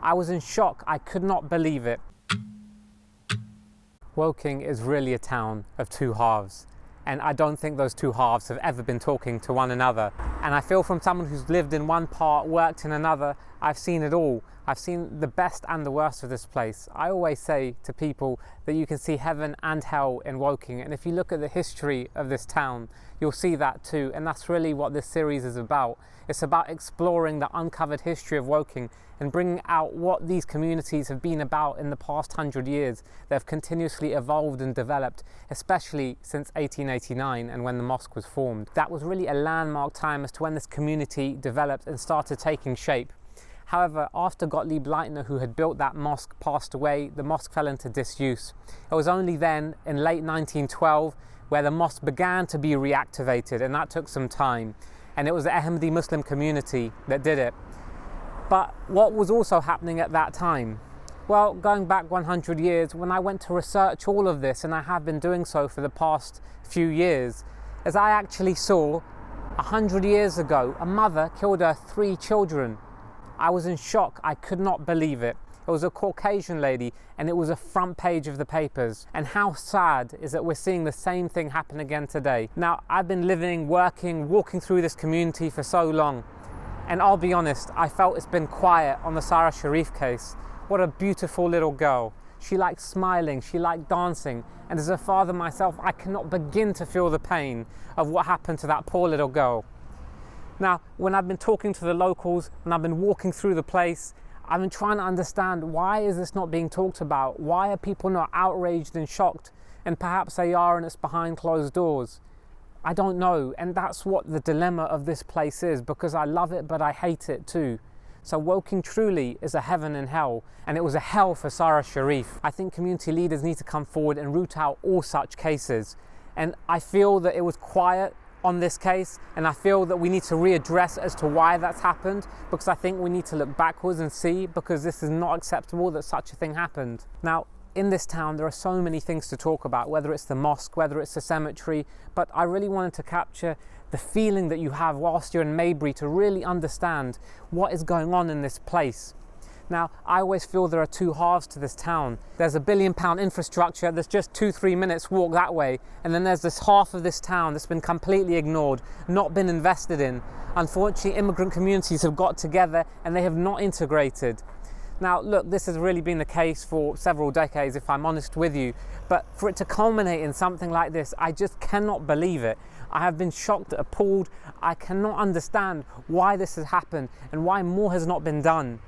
I was in shock, I could not believe it. Woking is really a town of two halves, and I don't think those two halves have ever been talking to one another. And I feel, from someone who's lived in one part, worked in another, I've seen it all. I've seen the best and the worst of this place. I always say to people that you can see heaven and hell in Woking, and if you look at the history of this town, you'll see that too, and that's really what this series is about. It's about exploring the uncovered history of Woking and bringing out what these communities have been about in the past 100 years. They've continuously evolved and developed, especially since 1889 and when the mosque was formed. That was really a landmark time as to when this community developed and started taking shape. However, after Gottlieb Leitner, who had built that mosque, passed away, the mosque fell into disuse. It was only then, in late 1912, where the mosque began to be reactivated, and that took some time. And it was the Ahmadi Muslim community that did it. But what was also happening at that time? Well, going back 100 years, when I went to research all of this, and I have been doing so for the past few years, as I actually saw, 100 years ago, a mother killed her 3 children. I was in shock, I could not believe it. It was a Caucasian lady, and it was a front page of the papers. And how sad is that we're seeing the same thing happen again today. Now, I've been living, working, walking through this community for so long, and I'll be honest, I felt it's been quiet on the Sara Sharif case. What a beautiful little girl. She liked smiling, she liked dancing, and as a father myself, I cannot begin to feel the pain of what happened to that poor little girl. Now, when I've been talking to the locals, when I've been walking through the place, I've been trying to understand, why is this not being talked about? Why are people not outraged and shocked? And perhaps they are, and it's behind closed doors. I don't know, and that's what the dilemma of this place is, because I love it but I hate it too. So Woking truly is a heaven and hell, and it was a hell for Sara Sharif. I think community leaders need to come forward and root out all such cases. And I feel that it was quiet on this case, and I feel that we need to readdress as to why that's happened, because I think we need to look backwards and see, because this is not acceptable that such a thing happened. Now, in this town, there are so many things to talk about, whether it's the mosque, whether it's the cemetery, but I really wanted to capture the feeling that you have whilst you're in Maybury to really understand what is going on in this place. Now, I always feel there are two halves to this town. There's a £1 billion infrastructure that's just 2-3 minutes walk that way, and then there's this half of this town that's been completely ignored, not been invested in. Unfortunately, immigrant communities have got together and they have not integrated. Now, look, this has really been the case for several decades, if I'm honest with you, but for it to culminate in something like this, I just cannot believe it. I have been shocked, appalled. I cannot understand why this has happened and why more has not been done.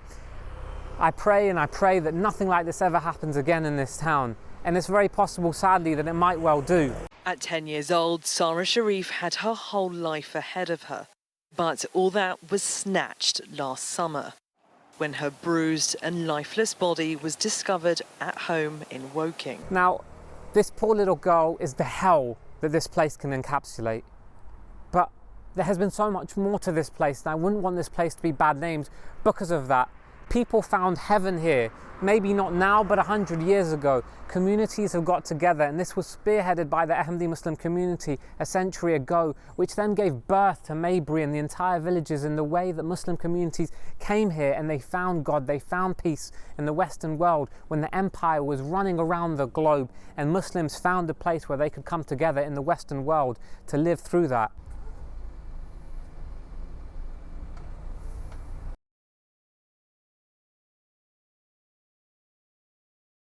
I pray and I pray that nothing like this ever happens again in this town, and it's very possible, sadly, that it might well do. At 10 years old, Sara Sharif had her whole life ahead of her, but all that was snatched last summer, when her bruised and lifeless body was discovered at home in Woking. Now, this poor little girl is the hell that this place can encapsulate. But there has been so much more to this place, and I wouldn't want this place to be bad named because of that. People found heaven here, maybe not now, but 100 years ago. Communities have got together, and this was spearheaded by the Ahmadi Muslim community a century ago, which then gave birth to Maybury and the entire villages in the way that Muslim communities came here and they found God, they found peace in the Western world when the empire was running around the globe, and Muslims found a place where they could come together in the Western world to live through that.